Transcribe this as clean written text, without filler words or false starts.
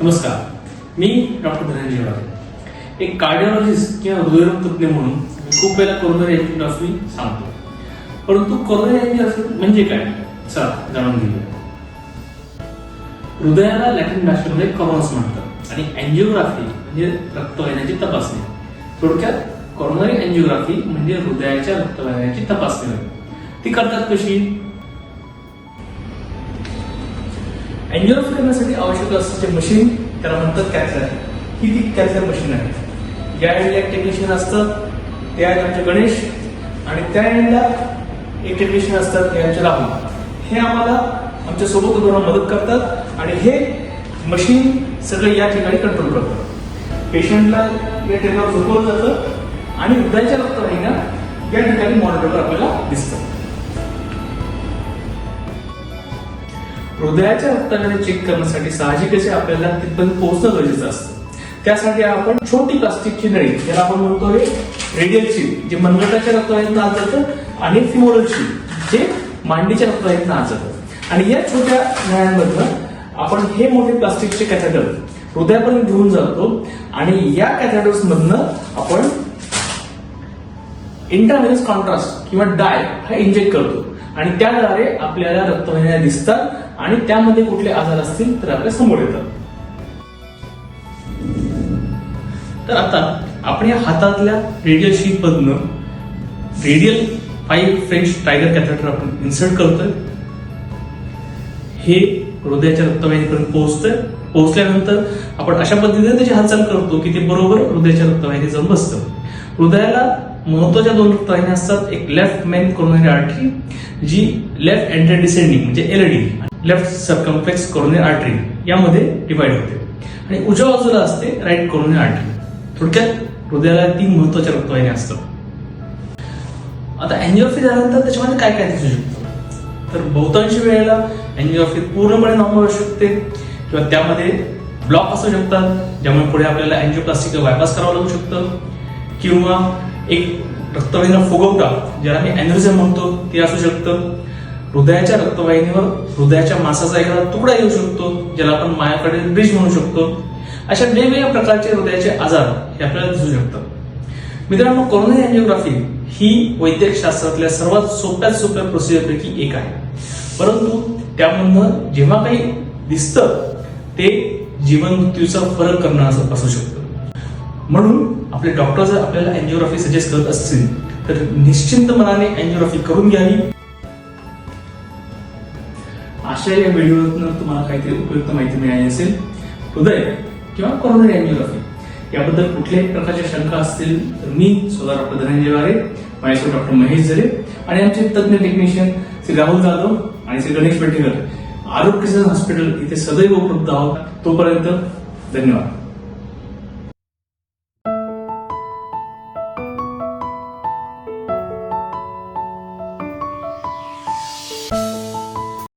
नमस्कार, मी डॉक्टर धनंजय वारे. एक कार्डिओलॉजिस्ट किंवा हृदयरोग तज्ञ म्हणून खूप वेळा कोरोनरी एंजिओग्राफी सांगतो. परंतु कोरोनरी एंजिओग्राफी म्हणजे काय, चला जाणून घेऊया. हृदयाला लॅटिन भाषेमध्ये कोरोनस म्हणतात आणि एंजिओग्राफी म्हणजे रक्तवाहिन्याची तपासणी. थोडक्यात कोरोनरी एंजिओग्राफी म्हणजे हृदयाच्या रक्तवाहिन्याची तपासणी होय. ती करतात कशी? एंजिओग्राफी करण्यासाठी आवश्यक असणारे मशीन त्याला म्हणतात कॅथलॅब. ही ती कॅथलॅब मशीन आहे. या एंडला एक टेक्निशियन असतात, ते आहेत आमचे गणेश, आणि त्या एंडला एक टेक्निशियन असतात, ते आमचे राहुल. हे आम्हाला आमच्या सोबत उभं राहून मदत करतात आणि हे मशीन सगळं या ठिकाणी कंट्रोल करतात. पेशंटला या टेबलवर झोपवलं जातं आणि हृदयाच्या रक्तवाहिन्या या ठिकाणी मॉनिटरवर आपल्याला दिसतात. हृदयाच्या रक्तवाहिन्या चेक करण्यासाठी साहजिकच आपल्याला तिथपर्यंत पोहोचणं गरजेचं असतं. त्यासाठी आपण छोटी प्लास्टिकची नळी, ज्याला आपण म्हणतो रेडियल शीट, जे मनगटाच्या रक्तवाहिन्यांना आत जातं, आणि फिमोरल शीट, जे मांडीच्या रक्तवाहिन्यांना आत जातं. आणि या छोट्या नळ्यांमधनं आपण हे मोठे प्लास्टिकचे कॅथेटर हृदयापर्यंत घेऊन जातो आणि या कॅथेटर्स मधनं आपण इंट्राव्हेनस कॉन्ट्रास्ट किंवा डाय हा इंजेक्ट करतो आणि त्याद्वारे आपल्याला रक्तवाहिन्या दिसतात आणि त्यामध्ये कुठले आजार असतील तर आपल्या समोर येतात. तर आता आपण या हातातल्या रेडियल शीट मधनं रेडियल 5 फ्रेंच टायगर कॅथेटर आपण इन्सर्ट करतोय. हे हृदयाच्या रक्तवाहिनीपर्यंत पोहोचतंय. पोहोचल्यानंतर आपण अशा पद्धतीने त्याची हालचाल करतो की ते बरोबर हृदयाच्या रक्तवाहिनी जाऊन बसतं. हृदयाला महत्वाच्या 2 रक्तवाहिन्या असतात. एक लेफ्ट मेन कोरोनरी आर्टरी, जी लेफ्ट एंट्री डिसेंडिंग म्हणजे LD, left circumflex coronary artery यामध्ये डिवाइड होते, आणि उजव्या बाजूला असते राईट कोरोनरी आर्टरी. थोडक्यात हृदयाला 3 महत्वाच्या रक्तवाहिन्या असतात. आता एंजिओग्राफी झाल्यानंतर त्याच्यामध्ये काय काय दिसू शकतं, तर बहुतांश वेळेला एंजिओग्राफी पूर्णपणे नॉर्मल असू शकते किंवा त्यामध्ये ब्लॉक असू शकतात, ज्यामुळे पुढे आपल्याला एंजिओप्लास्टीचा बायपास करावं लागू शकतं, किंवा एक रक्तवाहिनीला फुगवटा, ज्याला मी अॅन्युरिझम म्हणतो, ते असू शकतं. हृदयाच्या रक्तवाहिनीवर हृदयाच्या मांसाचा एखादा तुकडा येऊ शकतो, ज्याला आपण मायोकार्डियल ब्रिज म्हणू शकतो. अशा वेगवेगळ्या प्रकारचे हृदयाचे आजार हे आपल्याला दिसू शकतात. मित्रांनो, कोरोनरी एंजिओग्राफी ही वैद्यक शास्त्रातल्या सर्वात सोप्या प्रोसिजरपैकी एक आहे. परंतु त्यामधनं जेव्हा काही दिसतं ते जीवन मृत्यूचा फरक करणं असू शकतं. म्हणून आपले डॉक्टर जर आपल्याला एंजिओग्राफी सजेस्ट करत असतील तर निश्चिंत मनाने एंजिओग्राफी करून घ्यावी. अशा या व्हिडिओतून तुम्हाला काहीतरी उपयुक्त माहिती मिळाली असेल. हृदय किंवा कोरोनरी एंजिओग्राफी याबद्दल कुठल्याही प्रकारच्या शंका असतील तर मी स्वतः डॉक्टर धनंजय वारे, माझ्यासोबत डॉक्टर महेश झरे आणि आमचे तज्ञ टेक्निशियन श्री राहुल जाधव आणि श्री गणेश पेठेकर आरोग्य हॉस्पिटल इथे सदैव उपलब्ध आहोत. तोपर्यंत धन्यवाद.